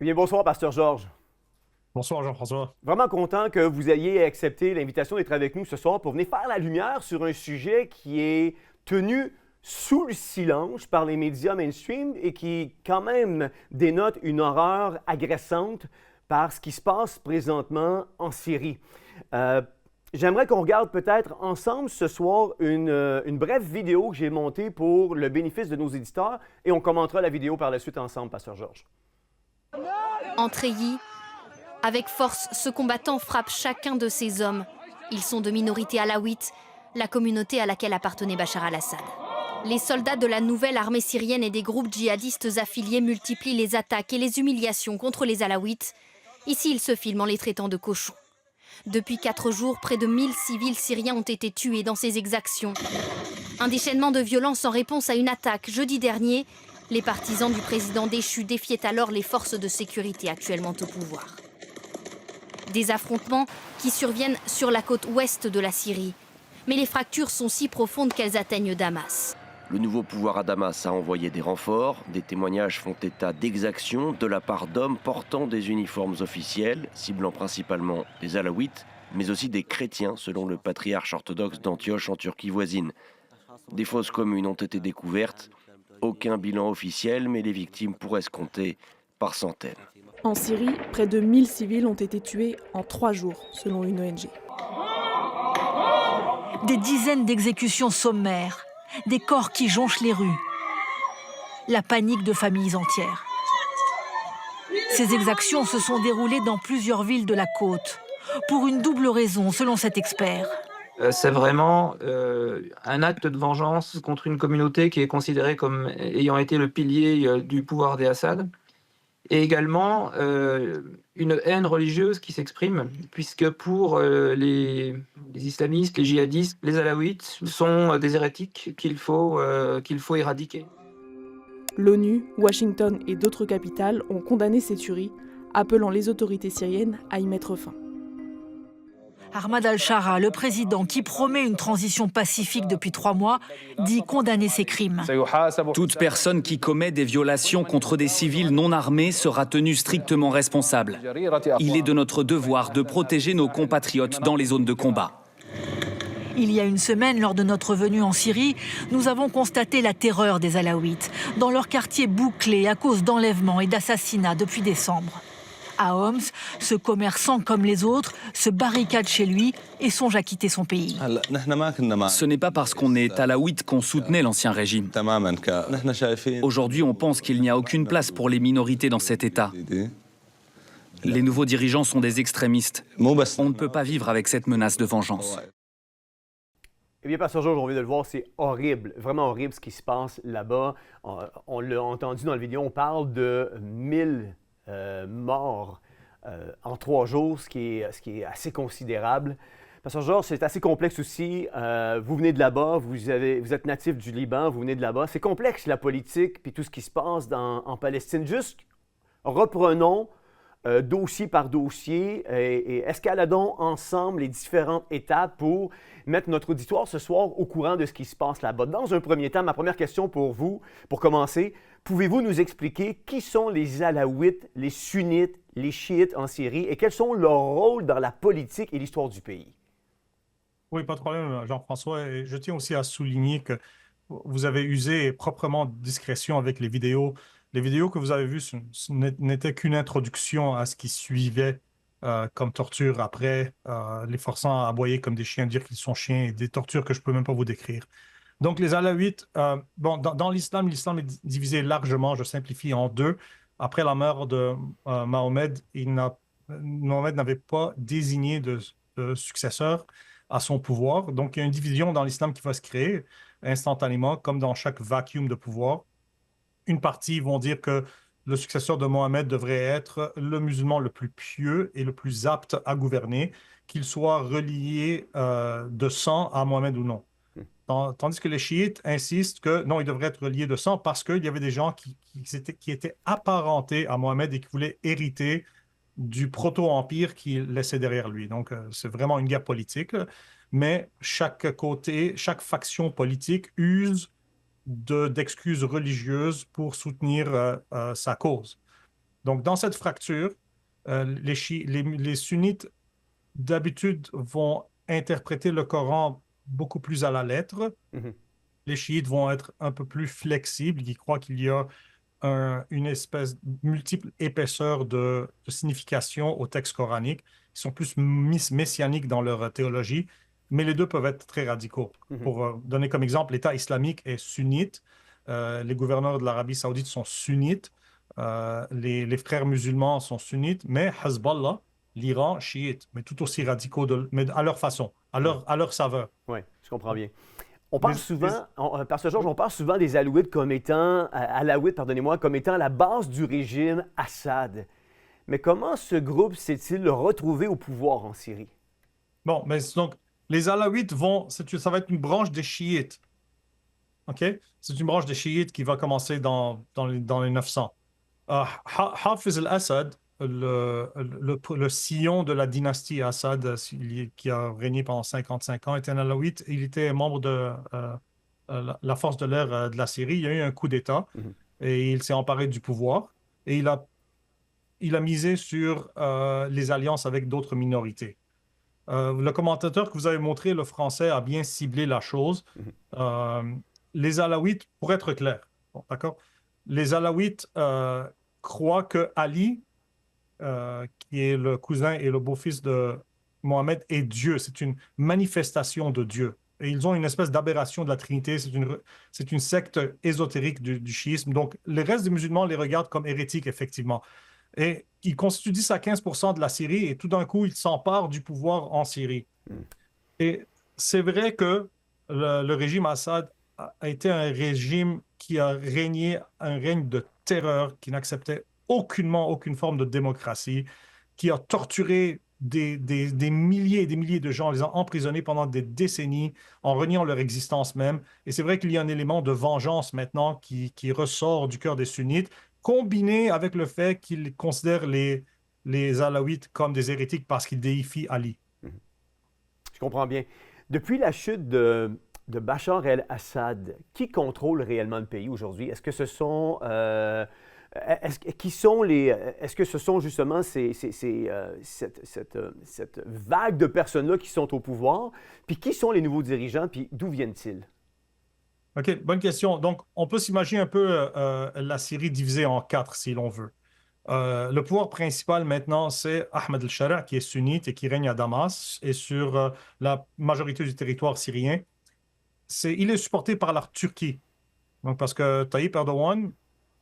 Eh bien, bonsoir, Pasteur Georges. Bonsoir Jean-François. Vraiment content que vous ayez accepté l'invitation d'être avec nous ce soir pour venir faire la lumière sur un sujet qui est tenu sous le silence par les médias mainstream et qui, quand même, dénote une horreur agressante par ce qui se passe présentement en Syrie. J'aimerais qu'on regarde peut-être ensemble ce soir une brève vidéo que j'ai montée pour le bénéfice de nos éditeurs et on commentera la vidéo par la suite ensemble, Pasteur Georges. En treillis, avec force, ce combattant frappe chacun de ces hommes. Ils sont de minorité alaouite, la communauté à laquelle appartenait Bachar al-Assad. Les soldats de la nouvelle armée syrienne et des groupes djihadistes affiliés multiplient les attaques et les humiliations contre les alaouites. Ici, ils se filment en les traitant de cochons. Depuis 4 jours, près de 1000 civils syriens ont été tués dans ces exactions. Un déchaînement de violence en réponse à une attaque jeudi dernier. Les partisans du président déchu défiaient alors les forces de sécurité actuellement au pouvoir. Des affrontements qui surviennent sur la côte ouest de la Syrie. Mais les fractures sont si profondes qu'elles atteignent Damas. Le nouveau pouvoir à Damas a envoyé des renforts. Des témoignages font état d'exactions de la part d'hommes portant des uniformes officiels, ciblant principalement des alaouites, mais aussi des chrétiens, selon le patriarche orthodoxe d'Antioche en Turquie voisine. Des fosses communes ont été découvertes. Aucun bilan officiel, mais les victimes pourraient se compter par centaines. En Syrie, près de 1000 civils ont été tués en 3 jours, selon une ONG. Des dizaines d'exécutions sommaires, des corps qui jonchent les rues, la panique de familles entières. Ces exactions se sont déroulées dans plusieurs villes de la côte, pour une double raison, selon cet expert. C'est vraiment un acte de vengeance contre une communauté qui est considérée comme ayant été le pilier du pouvoir des Assad. Et également une haine religieuse qui s'exprime, puisque pour les islamistes, les djihadistes, les alaouites sont des hérétiques qu'il faut éradiquer. L'ONU, Washington et d'autres capitales ont condamné ces tueries, appelant les autorités syriennes à y mettre fin. Ahmad al-Shara, le président qui promet une transition pacifique depuis 3 mois, dit condamner ces crimes. Toute personne qui commet des violations contre des civils non armés sera tenue strictement responsable. Il est de notre devoir de protéger nos compatriotes dans les zones de combat. Il y a une semaine, lors de notre venue en Syrie, nous avons constaté la terreur des Alaouites, dans leur quartier bouclé à cause d'enlèvements et d'assassinats depuis décembre. À Homs, ce commerçant, comme les autres, se barricade chez lui et songe à quitter son pays. Ce n'est pas parce qu'on est alaouite qu'on soutenait l'ancien régime. Aujourd'hui, on pense qu'il n'y a aucune place pour les minorités dans cet État. Les nouveaux dirigeants sont des extrémistes. On ne peut pas vivre avec cette menace de vengeance. Eh bien, Pasteur Georges, on vient de le voir, c'est horrible, vraiment horrible ce qui se passe là-bas. On l'a entendu dans la vidéo, on parle de 1000 morts en 3 jours, ce qui est assez considérable. Pasteur Georges, c'est assez complexe aussi. Vous venez de là-bas, vous êtes natif du Liban, vous venez de là-bas. C'est complexe la politique puis tout ce qui se passe en Palestine. Juste reprenons dossier par dossier et escaladons ensemble les différentes étapes pour mettre notre auditoire ce soir au courant de ce qui se passe là-bas. Dans un premier temps, ma première question pour vous, pour commencer, pouvez-vous nous expliquer qui sont les Alaouites, les Sunnites, les Chiites en Syrie et quels sont leurs rôles dans la politique et l'histoire du pays? Oui, pas de problème, Jean-François. Et je tiens aussi à souligner que vous avez usé proprement de discrétion avec les vidéos. Les vidéos que vous avez vues n'étaient qu'une introduction à ce qui suivait comme torture après, les forçant à aboyer comme des chiens, dire qu'ils sont chiens, et des tortures que je ne peux même pas vous décrire. Donc les Alaouites, dans l'islam, l'islam est divisé largement, je simplifie, en 2. Après la mort de Mohamed, Mohamed n'avait pas désigné de successeur à son pouvoir. Donc il y a une division dans l'islam qui va se créer instantanément, comme dans chaque vacuum de pouvoir. Une partie vont dire que le successeur de Mohamed devrait être le musulman le plus pieux et le plus apte à gouverner, qu'il soit relié de sang à Mohamed ou non. Tandis que les chiites insistent que non, il devrait être relié de sang parce qu'il y avait des gens qui étaient apparentés à Mohamed et qui voulaient hériter du proto-empire qu'il laissait derrière lui. Donc, c'est vraiment une guerre politique. Mais chaque côté, chaque faction politique use d'excuses religieuses pour soutenir sa cause. Donc, dans cette fracture, les sunnites, d'habitude, vont interpréter le Coran beaucoup plus à la lettre. Mhm. Les chiites vont être un peu plus flexibles. Ils croient qu'il y a une espèce de multiple épaisseur de signification au texte coranique. Ils sont plus messianiques dans leur théologie, mais les deux peuvent être très radicaux. Mhm. Pour donner comme exemple, l'État islamique est sunnite. Les gouverneurs de l'Arabie saoudite sont sunnites. Les frères musulmans sont sunnites, mais Hezbollah, l'Iran, chiite, mais tout aussi radicaux, mais à leur façon, à leur saveur. Oui, je comprends bien. On parle souvent, Pasteur Georges, on parle souvent des Alaouites comme étant, comme étant la base du régime Assad. Mais comment ce groupe s'est-il retrouvé au pouvoir en Syrie? Bon, mais donc, les Alaouites ça va être une branche des chiites. OK? C'est une branche des chiites qui va commencer dans les 900. Hafiz al-Assad, le sillon de la dynastie Assad qui a régné pendant 55 ans, était un Alaouite. Il était membre de la force de l'air de la Syrie. Il y a eu un coup d'État et il s'est emparé du pouvoir. Et il a misé sur les alliances avec d'autres minorités. Le commentateur que vous avez montré, le français, a bien ciblé la chose. Les Alaouites, pour être clair, bon, d'accord? Les Alaouites croient que Ali, qui est le cousin et le beau-fils de Mohammed, est Dieu. C'est une manifestation de Dieu. Et ils ont une espèce d'aberration de la Trinité. C'est une secte ésotérique du chiisme. Donc, le reste des musulmans les regardent comme hérétiques, effectivement. Et ils constituent 10 à 15% de la Syrie et tout d'un coup, ils s'emparent du pouvoir en Syrie. Et c'est vrai que le régime Assad a été un régime qui a régné un règne de terreur, qui n'acceptait aucunement aucune forme de démocratie, qui a torturé des milliers et des milliers de gens, les a emprisonnés pendant des décennies en reniant leur existence même. Et c'est vrai qu'il y a un élément de vengeance maintenant qui ressort du cœur des sunnites, combiné avec le fait qu'ils considèrent les Alaouites comme des hérétiques parce qu'ils déifient Ali. Je comprends bien. Depuis la chute de Bachar el-Assad, qui contrôle réellement le pays aujourd'hui? Est-ce que ce sont... Est-ce que ce sont justement cette vague de personnes-là qui sont au pouvoir? Puis qui sont les nouveaux dirigeants? Puis d'où viennent-ils? OK, bonne question. Donc, on peut s'imaginer un peu la Syrie divisée en 4, si l'on veut. Le pouvoir principal maintenant, c'est Ahmed al-Shara, qui est sunnite et qui règne à Damas et sur la majorité du territoire syrien. Il est supporté par la Turquie. Donc, parce que Tayyip Erdogan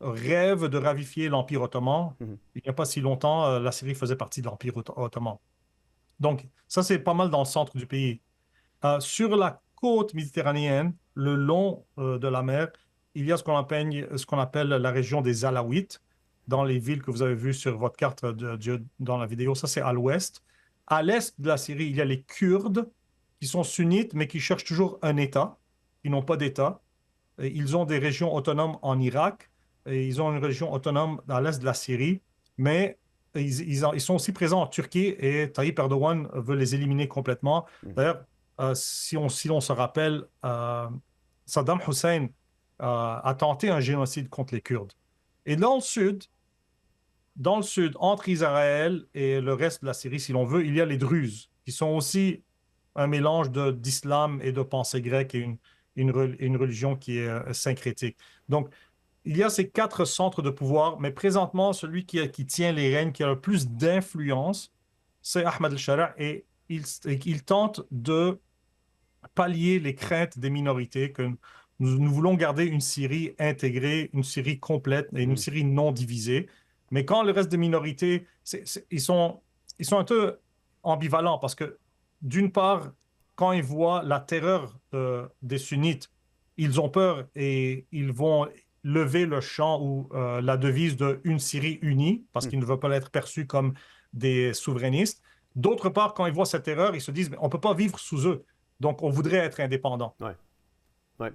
rêve de ravifier l'Empire ottoman. Il n'y a pas si longtemps, la Syrie faisait partie de l'Empire ottoman. Donc, ça, c'est pas mal dans le centre du pays. Sur la côte méditerranéenne, le long de la mer, il y a ce qu'on appelle la région des Alaouites, dans les villes que vous avez vues sur votre carte dans la vidéo. Ça, c'est à l'ouest. À l'est de la Syrie, il y a les Kurdes, qui sont sunnites, mais qui cherchent toujours un État. Ils n'ont pas d'État. Ils ont des régions autonomes en Irak, et ils ont une région autonome à l'est de la Syrie, mais ils sont aussi présents en Turquie, et Tayyip Erdogan veut les éliminer complètement. D'ailleurs, si on se rappelle, Saddam Hussein a tenté un génocide contre les Kurdes. Et dans le sud, entre Israël et le reste de la Syrie, si l'on veut, il y a les Druzes, qui sont aussi un mélange d'islam et de pensée grecque et une religion qui est syncrétique. Donc, il y a ces 4 centres de pouvoir, mais présentement, celui qui tient les rênes, qui a le plus d'influence, c'est Ahmed al-Shara, et il tente de pallier les craintes des minorités, que nous voulons garder une Syrie intégrée, une Syrie complète et une Syrie non divisée. Mais quand le reste des minorités, ils sont un peu ambivalents parce que, d'une part, quand ils voient la terreur des sunnites, ils ont peur et ils vont lever le chant ou la devise de une Syrie unie parce qu'ils ne veulent pas être perçus comme des souverainistes. D'autre part, quand ils voient cette terreur, ils se disent on ne peut pas vivre sous eux. Donc, on voudrait être indépendant. Oui. Ouais.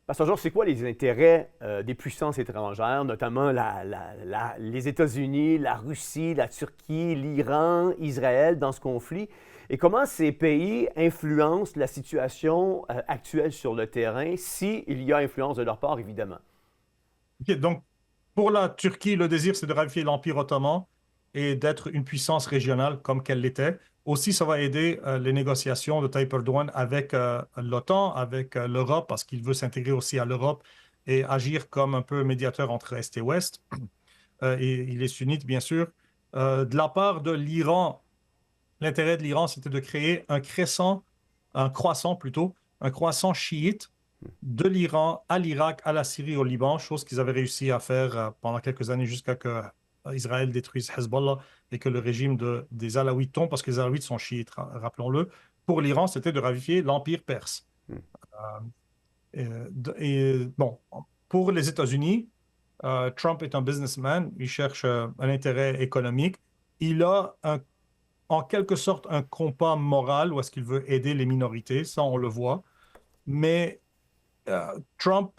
Pasteur Georges, c'est quoi les intérêts des puissances étrangères, notamment les États-Unis, la Russie, la Turquie, l'Iran, Israël dans ce conflit? Et comment ces pays influencent la situation actuelle sur le terrain, s'il y a influence de leur part, évidemment? OK, donc, Pour la Turquie, le désir, c'est de raviver l'Empire ottoman et d'être une puissance régionale comme qu'elle l'était. Aussi, ça va aider les négociations de Tayyip Erdogan avec l'OTAN, avec l'Europe, parce qu'il veut s'intégrer aussi à l'Europe et agir comme un peu médiateur entre Est et Ouest. Et il est sunnite, bien sûr. De la part de l'Iran, l'intérêt de l'Iran, c'était de créer un croissant chiite de l'Iran à l'Irak, à la Syrie, au Liban, chose qu'ils avaient réussi à faire pendant quelques années jusqu'à que Israël détruise Hezbollah et que le régime des Alaouites tombe, parce que les Alaouites sont chiites, rappelons-le. Pour l'Iran, c'était de raviver l'Empire perse. Bon, pour les États-Unis, Trump est un businessman, il cherche un intérêt économique. Il a en quelque sorte un compas moral où est-ce qu'il veut aider les minorités, ça on le voit. Mais Trump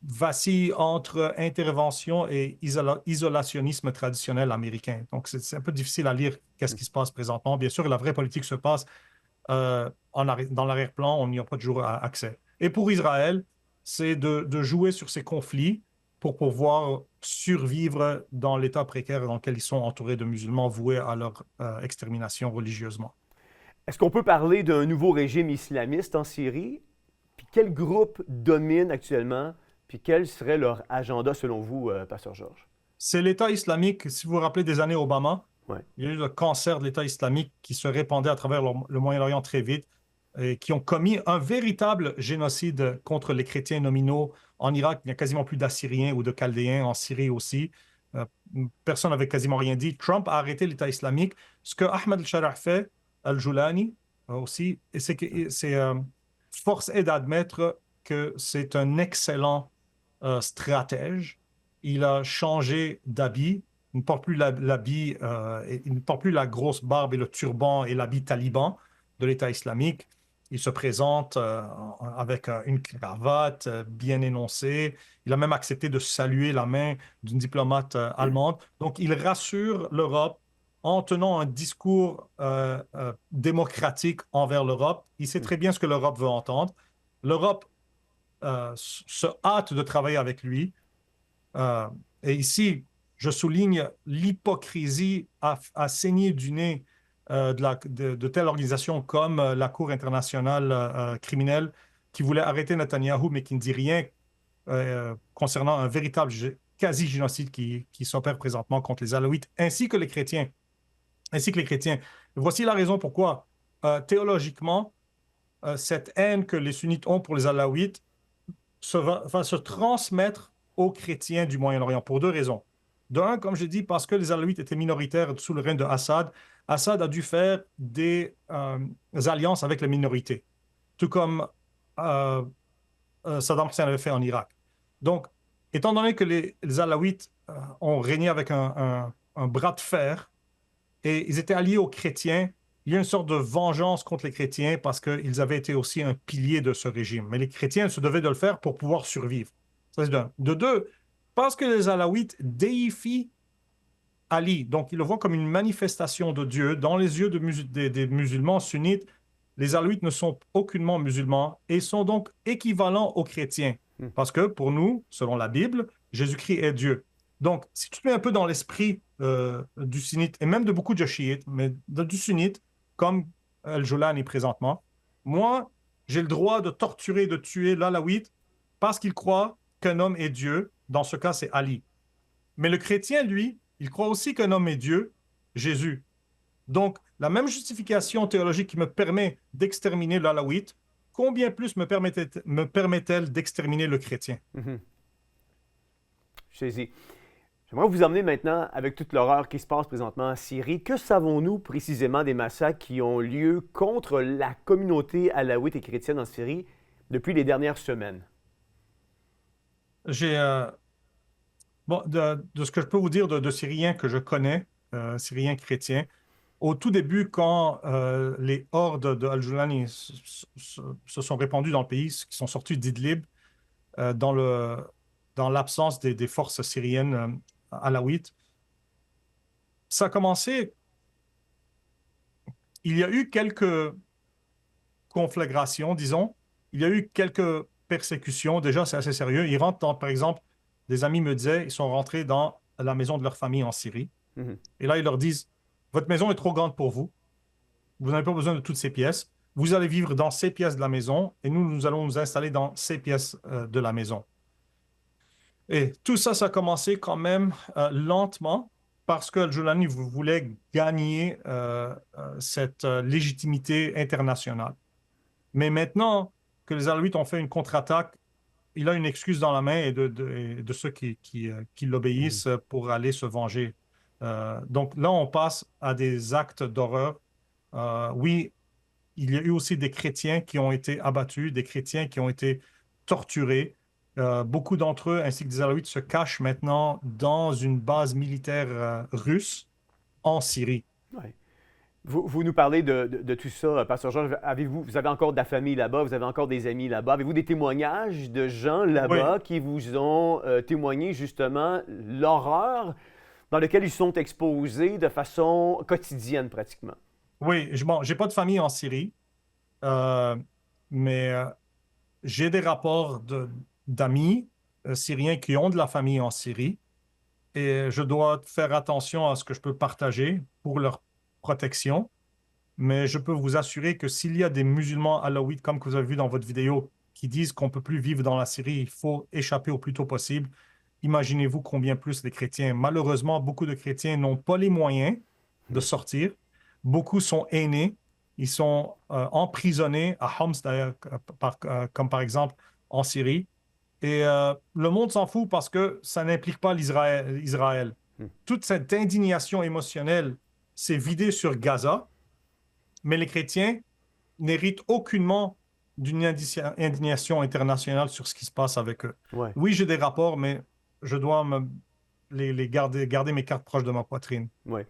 vacille entre intervention et isolationnisme traditionnel américain. Donc c'est un peu difficile à lire qu'est-ce qui se passe présentement. Bien sûr, la vraie politique se passe dans l'arrière-plan, on n'y a pas toujours accès. Et pour Israël, c'est de jouer sur ces conflits pour pouvoir survivre dans l'état précaire dans lequel ils sont entourés de musulmans voués à leur extermination religieusement. Est-ce qu'on peut parler d'un nouveau régime islamiste en Syrie? Puis quel groupe domine actuellement? Puis quel serait leur agenda selon vous, Pasteur Georges? C'est l'État islamique, si vous vous rappelez des années Obama, ouais. Il y a eu le cancer de l'État islamique qui se répandait à travers le Moyen-Orient très vite et qui ont commis un véritable génocide contre les chrétiens nominaux. En Irak, il n'y a quasiment plus d'Assyriens ou de Chaldéens, en Syrie aussi. Personne n'avait quasiment rien dit. Trump a arrêté l'État islamique. Ce que Ahmed al-Sharah fait, al-Joulani aussi, c'est que force est d'admettre que c'est un excellent stratège. Il a changé d'habit. Il ne porte plus l'habit, il ne porte plus la grosse barbe et le turban et l'habit taliban de l'État islamique. Il se présente avec une cravate bien énoncée. Il a même accepté de saluer la main d'une diplomate allemande. Donc, il rassure l'Europe en tenant un discours démocratique envers l'Europe. Il sait très bien ce que l'Europe veut entendre. L'Europe se hâte de travailler avec lui. Et ici, je souligne l'hypocrisie à saigner du nez de telles organisations comme la Cour internationale criminelle qui voulait arrêter Netanyahou, mais qui ne dit rien concernant un véritable quasi-génocide qui s'opère présentement contre les Alaouites, ainsi que les chrétiens. Voici la raison pourquoi, théologiquement, cette haine que les sunnites ont pour les Alaouites va se transmettre aux chrétiens du Moyen-Orient pour deux raisons. D'un, comme je dis, parce que les Alaouites étaient minoritaires sous le règne de Assad. Assad a dû faire des alliances avec les minorités, tout comme Saddam Hussein avait fait en Irak. Donc, étant donné que les Alaouites ont régné avec un bras de fer et ils étaient alliés aux chrétiens, il y a une sorte de vengeance contre les chrétiens parce qu'ils avaient été aussi un pilier de ce régime. Mais les chrétiens se devaient de le faire pour pouvoir survivre. Ça, c'est d'un. De deux, parce que les Alaouites déifient Ali, donc ils le voient comme une manifestation de Dieu. Dans les yeux des musulmans sunnites, les Alaouites ne sont aucunement musulmans et sont donc équivalents aux chrétiens. Parce que pour nous, selon la Bible, Jésus-Christ est Dieu. Donc, si tu te mets un peu dans l'esprit du sunnite, et même de beaucoup de chiites, mais du sunnite, comme Al-Joulani présentement, moi, j'ai le droit de torturer, de tuer l'Alaouite parce qu'il croit qu'un homme est Dieu. Dans ce cas, c'est Ali. Mais le chrétien, lui, il croit aussi qu'un homme est Dieu, Jésus. Donc, la même justification théologique qui me permet d'exterminer l'Alaouite, combien plus me permet-elle d'exterminer le chrétien? Saisi. J'aimerais vous emmener maintenant avec toute l'horreur qui se passe présentement en Syrie. Que savons-nous précisément des massacres qui ont lieu contre la communauté alaouite et chrétienne en Syrie depuis les dernières semaines? Bon, de ce que je peux vous dire de Syriens que je connais, Syriens chrétiens, au tout début, quand les hordes de Al-Joulani se sont répandues dans le pays, qui sont sortis d'Idlib, dans l'absence des forces syriennes alaouites, ça a commencé. Il y a eu quelques conflagrations, disons. Il y a eu quelques persécutions. Déjà, c'est assez sérieux. Ils rentrent, par exemple, des amis me disaient, ils sont rentrés dans la maison de leur famille en Syrie. Et là, ils leur disent, votre maison est trop grande pour vous. Vous n'avez pas besoin de toutes ces pièces. Vous allez vivre dans ces pièces de la maison et nous allons nous installer dans ces pièces de la maison. Et tout ça, ça a commencé quand même lentement parce que Al-Jolani voulait gagner cette légitimité internationale. Mais maintenant que les Alaouites ont fait une contre-attaque, il a une excuse dans la main et de ceux qui l'obéissent pour aller se venger. Donc là, on passe à des actes d'horreur. Oui, il y a eu aussi des chrétiens qui ont été abattus, des chrétiens qui ont été torturés. Beaucoup d'entre eux, ainsi que des Alaouites, se cachent maintenant dans une base militaire russe en Syrie. Ouais. Vous nous parlez de tout ça, Pasteur Georges. Vous avez encore de la famille là-bas, vous avez encore des amis là-bas. Avez-vous des témoignages de gens là-bas qui vous ont témoigné justement l'horreur dans laquelle ils sont exposés de façon quotidienne pratiquement? Oui, j'ai pas de famille en Syrie, mais j'ai des rapports d'amis syriens qui ont de la famille en Syrie et je dois faire attention à ce que je peux partager pour leur protection. Mais je peux vous assurer que s'il y a des musulmans alaouites, comme que vous avez vu dans votre vidéo, qui disent qu'on ne peut plus vivre dans la Syrie, il faut échapper au plus tôt possible. Imaginez-vous combien plus les chrétiens. Malheureusement, beaucoup de chrétiens n'ont pas les moyens de sortir. Beaucoup sont aînés. Ils sont emprisonnés à Homs, d'ailleurs, comme par exemple en Syrie. Et le monde s'en fout parce que ça n'implique pas Israël. Toute cette indignation émotionnelle s'est vidée sur Gaza, mais les chrétiens n'héritent aucunement d'une indignation internationale sur ce qui se passe avec eux. Ouais. Oui, j'ai des rapports, mais je dois garder mes cartes proches de ma poitrine. Ouais.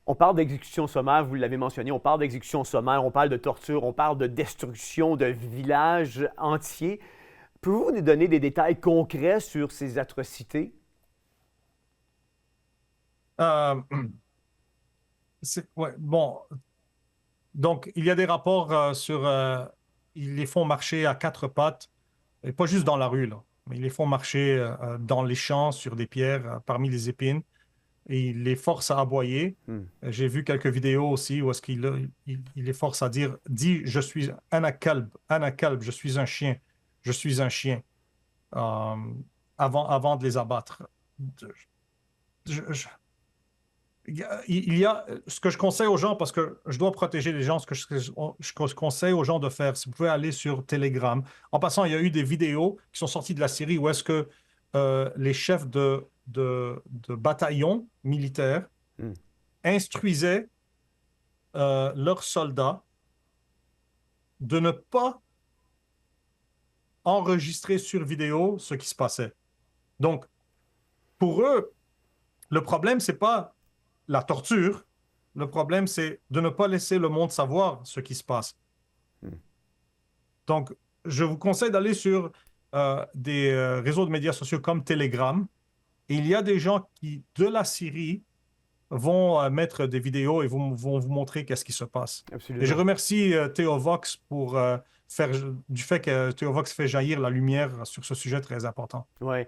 On parle d'exécution sommaire, vous l'avez mentionné, on parle d'exécution sommaire, on parle de torture, on parle de destruction de villages entiers. Pouvez-vous nous donner des détails concrets sur ces atrocités? Bon, donc il y a des rapports sur... ils les font marcher à quatre pattes, et pas juste dans la rue, là, mais ils les font marcher dans les champs, sur des pierres, parmi les épines, et ils les forcent à aboyer. J'ai vu quelques vidéos aussi où est-ce qu'il les force à dire « Dis, je suis ana kalb, je suis un chien, je suis un chien », avant de les abattre. Il y a ce que je conseille aux gens, parce que je dois protéger les gens, ce que je conseille aux gens de faire, si vous pouvez aller sur Telegram. En passant, il y a eu des vidéos qui sont sorties de la Syrie où est-ce que les chefs de bataillons militaires instruisaient leurs soldats de ne pas enregistrer sur vidéo ce qui se passait. Donc, pour eux, le problème, c'est pas la torture. Le problème, c'est de ne pas laisser le monde savoir ce qui se passe. Donc, je vous conseille d'aller sur des réseaux de médias sociaux comme Telegram. Et il y a des gens qui, de la Syrie, vont mettre des vidéos et vont vous montrer qu'est-ce qui se passe. Absolument. Et je remercie Théovox pour du fait que Théovox fait jaillir la lumière sur ce sujet très important. Oui.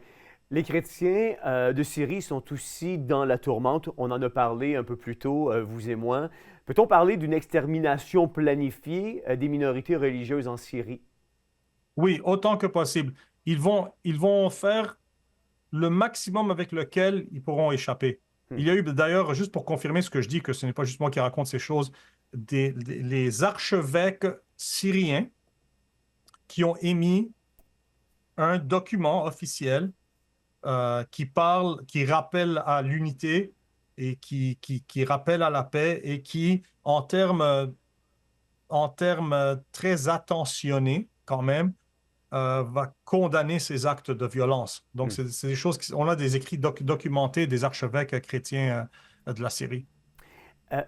Les chrétiens de Syrie sont aussi dans la tourmente. On en a parlé un peu plus tôt, vous et moi. Peut-on parler d'une extermination planifiée des minorités religieuses en Syrie? Oui, autant que possible. Ils vont faire le maximum avec lequel ils pourront échapper. Il y a eu d'ailleurs, juste pour confirmer ce que je dis, que ce n'est pas juste moi qui raconte ces choses, les archevêques syriens qui ont émis un document officiel qui rappelle à l'unité et qui rappelle à la paix et qui, en termes très attentionnés quand même, va condamner ces actes de violence. Donc, c'est des choses on a des écrits documentés des archevêques chrétiens de la Syrie.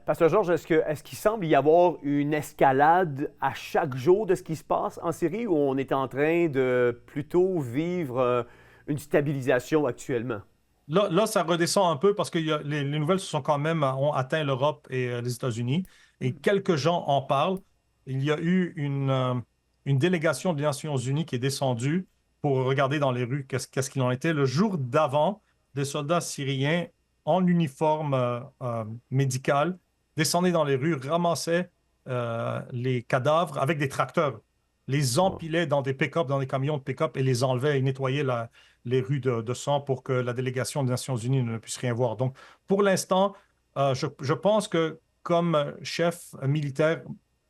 Pasteur Georges, est-ce qu'il semble y avoir une escalade à chaque jour de ce qui se passe en Syrie, ou on est en train de plutôt vivre une stabilisation actuellement? Là, ça redescend un peu parce que les nouvelles ont atteint l'Europe et les États-Unis, et quelques gens en parlent. Il y a eu une délégation des Nations Unies qui est descendue pour regarder dans les rues qu'est-ce qu'il en était. Le jour d'avant, des soldats syriens en uniforme médical descendaient dans les rues, ramassaient les cadavres avec des tracteurs, les empilaient dans des pick-up, dans des camions de pick-up et les enlevaient et nettoyaient les rues de sang pour que la délégation des Nations Unies ne puisse rien voir. Donc, pour l'instant, je pense que comme chef militaire,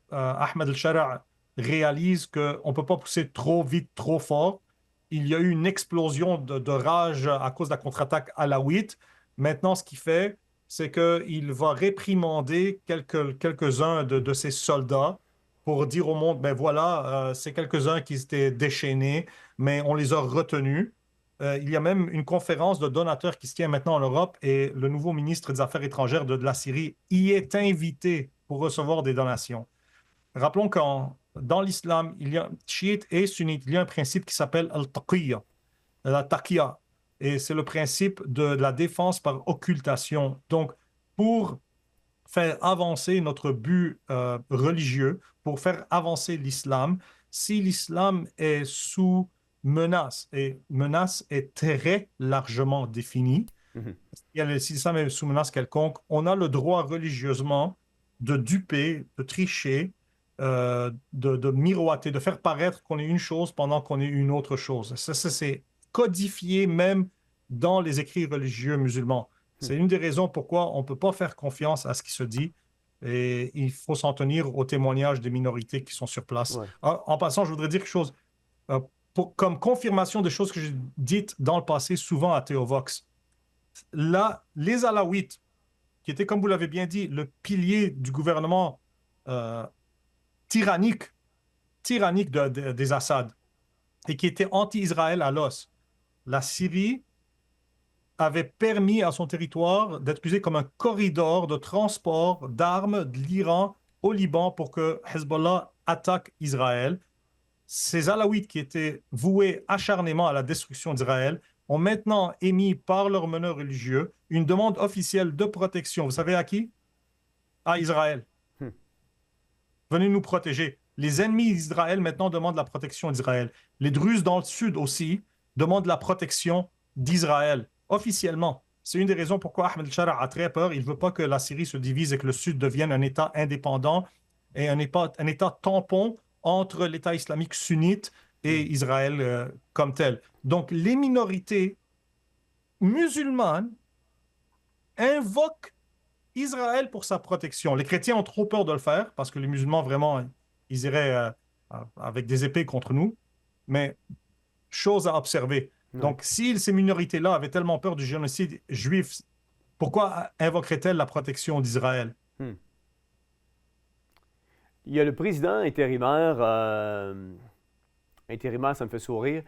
Ahmed al-Shara réalise qu'on ne peut pas pousser trop vite, trop fort. Il y a eu une explosion de rage à cause de la contre-attaque alawite. Maintenant, ce qu'il fait, c'est qu'il va réprimander quelques-uns de ses soldats pour dire au monde, ben voilà, c'est quelques-uns qui étaient déchaînés, mais on les a retenus. Il y a même une conférence de donateurs qui se tient maintenant en Europe et le nouveau ministre des Affaires étrangères de la Syrie y est invité pour recevoir des donations. Rappelons que dans l'islam, il y a chiite et sunnite, il y a un principe qui s'appelle al-taqiyya, la taqiyya, et c'est le principe de la défense par occultation. Donc, pour faire avancer notre but religieux, pour faire avancer l'islam, si l'islam est sous menace, et menace est très largement définie, si l'islam est sous menace quelconque, on a le droit religieusement de duper, de tricher, de miroiter, de faire paraître qu'on est une chose pendant qu'on est une autre chose. Ça c'est codifié même dans les écrits religieux musulmans. C'est une des raisons pourquoi on ne peut pas faire confiance à ce qui se dit et il faut s'en tenir aux témoignages des minorités qui sont sur place. Ouais. En passant, je voudrais dire quelque chose. Comme confirmation des choses que j'ai dites dans le passé, souvent à Théovox. Là, les Alaouites, qui étaient, comme vous l'avez bien dit, le pilier du gouvernement tyrannique des Assad et qui était anti-Israël à l'os. La Syrie avait permis à son territoire d'être utilisé comme un corridor de transport d'armes de l'Iran au Liban pour que Hezbollah attaque Israël. Ces Alaouites qui étaient voués acharnément à la destruction d'Israël ont maintenant émis par leurs meneurs religieux une demande officielle de protection. Vous savez à qui? À Israël. Venez nous protéger. Les ennemis d'Israël maintenant demandent la protection d'Israël. Les Druzes dans le sud aussi demandent la protection d'Israël, officiellement. C'est une des raisons pourquoi Ahmed al-Shara a très peur. Il ne veut pas que la Syrie se divise et que le sud devienne un État indépendant et un État tampon entre l'État islamique sunnite et Israël comme tel. Donc les minorités musulmanes invoquent Israël pour sa protection. Les chrétiens ont trop peur de le faire parce que les musulmans, vraiment, ils iraient avec des épées contre nous. Mais chose à observer. Ouais. Donc, si ces minorités-là avaient tellement peur du génocide juif, pourquoi invoqueraient-elles la protection d'Israël? Il y a le président intérimaire, ça me fait sourire,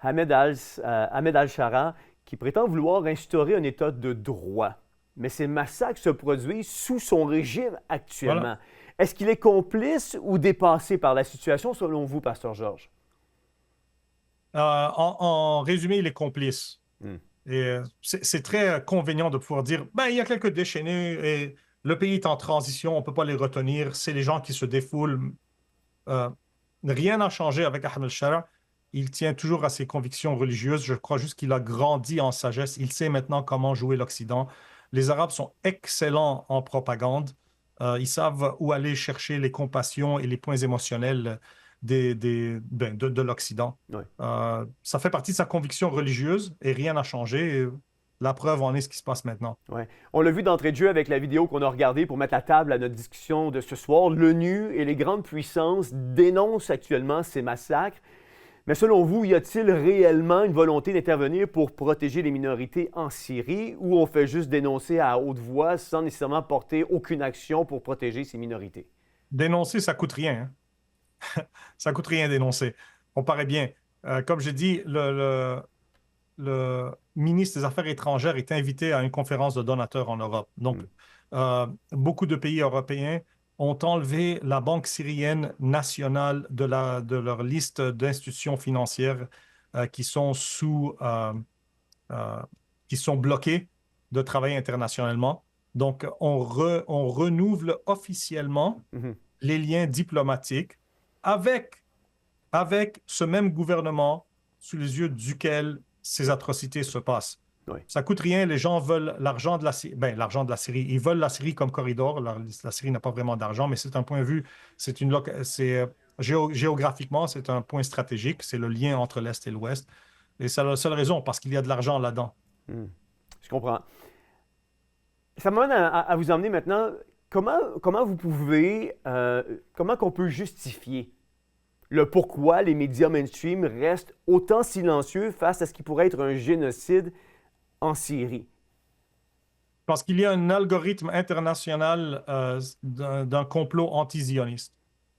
Ahmed al-Shara, qui prétend vouloir instaurer un état de droit. Mais ces massacres se produisent sous son régime actuellement. Voilà. Est-ce qu'il est complice ou dépassé par la situation, selon vous, Pasteur Georges? En résumé, il est complice. Et c'est très convenient de pouvoir dire, il y a quelques déchaînés et le pays est en transition, on ne peut pas les retenir, c'est les gens qui se défoulent. Rien n'a changé avec Ahmed al-Shara. Il tient toujours à ses convictions religieuses. Je crois juste qu'il a grandi en sagesse. Il sait maintenant comment jouer l'Occident. Les Arabes sont excellents en propagande. Ils savent où aller chercher les compassions et les points émotionnels de l'Occident. Oui. Ça fait partie de sa conviction religieuse et rien n'a changé. Et la preuve en est ce qui se passe maintenant. Ouais. On l'a vu d'entrée de jeu avec la vidéo qu'on a regardée pour mettre la table à notre discussion de ce soir. L'ONU et les grandes puissances dénoncent actuellement ces massacres. Mais selon vous, y a-t-il réellement une volonté d'intervenir pour protéger les minorités en Syrie ou on fait juste dénoncer à haute voix sans nécessairement porter aucune action pour protéger ces minorités? Dénoncer, ça ne coûte rien. Ça ne coûte rien dénoncer. On paraît bien. Comme j'ai dit, le ministre des Affaires étrangères est invité à une conférence de donateurs en Europe. Donc, beaucoup de pays européens ont enlevé la Banque syrienne nationale de leur liste d'institutions financières qui sont qui sont bloquées de travailler internationalement. Donc, on renouvelle officiellement les liens diplomatiques avec ce même gouvernement sous les yeux duquel ces atrocités se passent. Oui. Ça coûte rien, les gens veulent l'argent de la Syrie. Ben, l'argent de la Syrie. Ils veulent la Syrie comme corridor. La Syrie n'a pas vraiment d'argent, mais c'est un point de vue, géographiquement, c'est un point stratégique. C'est le lien entre l'Est et l'Ouest. Et c'est la seule raison, parce qu'il y a de l'argent là-dedans. Je comprends. Ça m'amène à vous emmener maintenant. Comment vous pouvez, comment qu'on peut justifier le pourquoi les médias mainstream restent autant silencieux face à ce qui pourrait être un génocide en Syrie? Parce qu'il y a un algorithme international d'un complot anti-zioniste.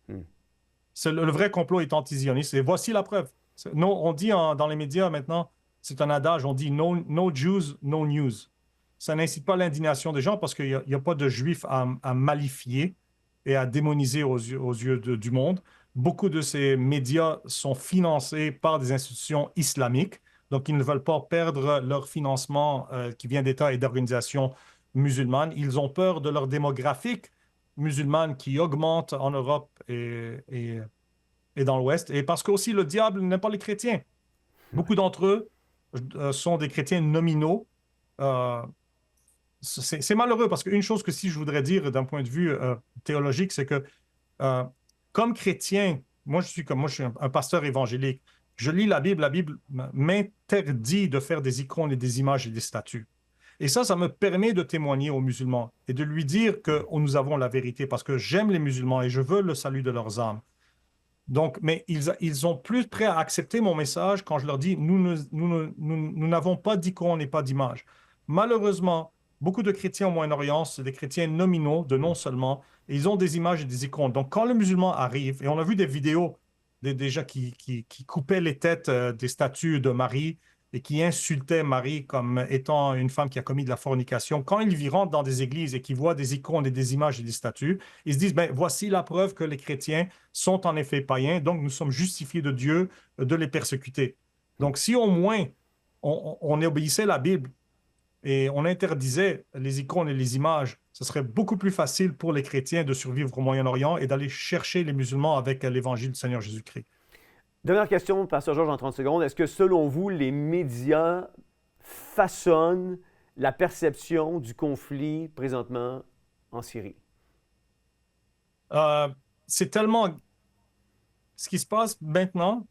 Le vrai complot est anti-zioniste. Et voici la preuve. On dit dans les médias maintenant, c'est un adage, on dit no Jews, no news. Ça n'incite pas l'indignation des gens parce qu'il n'y a pas de juifs à malifier et à démoniser aux yeux du monde. Beaucoup de ces médias sont financés par des institutions islamiques, donc ils ne veulent pas perdre leur financement qui vient d'États et d'organisations musulmanes. Ils ont peur de leur démographique musulmane qui augmente en Europe et dans l'Ouest. Et parce que aussi le diable n'aime pas les chrétiens. Beaucoup d'entre eux sont des chrétiens nominaux. C'est malheureux parce qu'une chose que si je voudrais dire d'un point de vue théologique, c'est que comme chrétien, moi je suis un pasteur évangélique, je lis la Bible m'interdit de faire des icônes et des images et des statues. Et ça me permet de témoigner aux musulmans et de lui dire que nous avons la vérité parce que j'aime les musulmans et je veux le salut de leurs âmes. Donc, mais ils sont plus prêts à accepter mon message quand je leur dis nous n'avons pas d'icônes et pas d'images. Malheureusement, beaucoup de chrétiens au Moyen-Orient, c'est des chrétiens nominaux, de non seulement, et ils ont des images et des icônes. Donc, quand le musulman arrive, et on a vu des vidéos déjà qui coupaient les têtes des statues de Marie et qui insultaient Marie comme étant une femme qui a commis de la fornication, quand ils rentrent dans des églises et qu'ils voient des icônes et des images et des statues, ils se disent, ben, voici la preuve que les chrétiens sont en effet païens, donc nous sommes justifiés de Dieu de les persécuter. Donc, si au moins on obéissait à la Bible, et on interdisait les icônes et les images, ce serait beaucoup plus facile pour les chrétiens de survivre au Moyen-Orient et d'aller chercher les musulmans avec l'évangile du Seigneur Jésus-Christ. Dernière question, Pasteur Georges, en 30 secondes. Est-ce que, selon vous, les médias façonnent la perception du conflit présentement en Syrie? C'est tellement... Ce qui se passe maintenant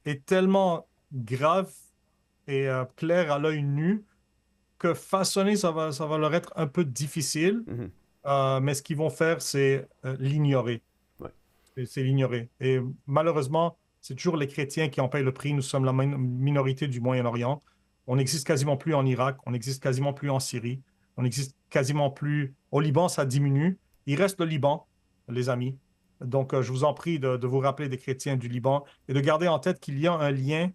est tellement grave et clair à l'œil nu que façonner, ça va leur être un peu difficile, mais ce qu'ils vont faire, c'est l'ignorer. Ouais. C'est l'ignorer. Et malheureusement, c'est toujours les chrétiens qui en payent le prix. Nous sommes la minorité du Moyen-Orient. On n'existe quasiment plus en Irak, on n'existe quasiment plus en Syrie, on n'existe quasiment plus... Au Liban, ça diminue. Il reste le Liban, les amis. Donc, je vous en prie de vous rappeler des chrétiens du Liban et de garder en tête qu'il y a un lien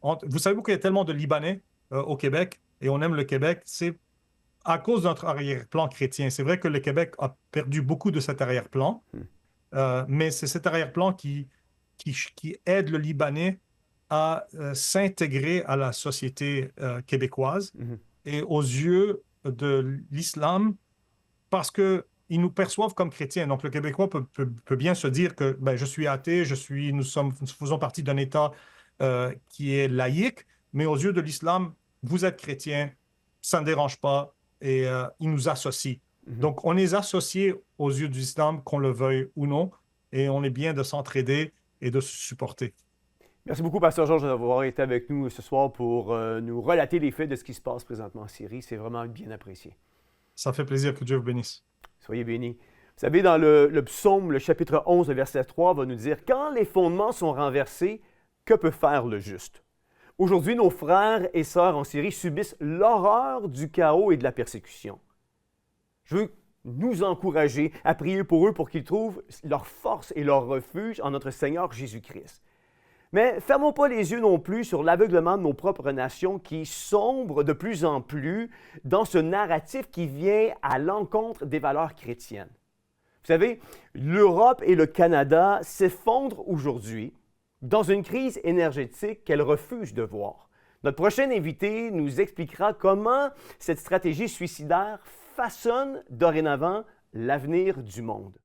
entre... Vous savez qu'il y a tellement de Libanais au Québec, et on aime le Québec, c'est à cause de notre arrière-plan chrétien. C'est vrai que le Québec a perdu beaucoup de cet arrière-plan, mais c'est cet arrière-plan qui aide le Libanais à s'intégrer à la société québécoise et aux yeux de l'islam, parce qu'ils nous perçoivent comme chrétiens. Donc le Québécois peut bien se dire que ben, je suis athée, nous faisons partie d'un État qui est laïque, mais aux yeux de l'islam, vous êtes chrétien, ça ne dérange pas, et ils nous associent. Donc, on est associés aux yeux de l'islam, qu'on le veuille ou non, et on est bien de s'entraider et de se supporter. Merci beaucoup, Pasteur Georges, d'avoir été avec nous ce soir pour nous relater les faits de ce qui se passe présentement en Syrie. C'est vraiment bien apprécié. Ça fait plaisir, que Dieu vous bénisse. Soyez bénis. Vous savez, dans le psaume, le chapitre 11, verset 3, va nous dire « Quand les fondements sont renversés, que peut faire le juste? » Aujourd'hui, nos frères et sœurs en Syrie subissent l'horreur du chaos et de la persécution. Je veux nous encourager à prier pour eux pour qu'ils trouvent leur force et leur refuge en notre Seigneur Jésus-Christ. Mais fermons pas les yeux non plus sur l'aveuglement de nos propres nations qui sombrent de plus en plus dans ce narratif qui vient à l'encontre des valeurs chrétiennes. Vous savez, l'Europe et le Canada s'effondrent aujourd'hui dans une crise énergétique qu'elle refuse de voir. Notre prochain invité nous expliquera comment cette stratégie suicidaire façonne dorénavant l'avenir du monde.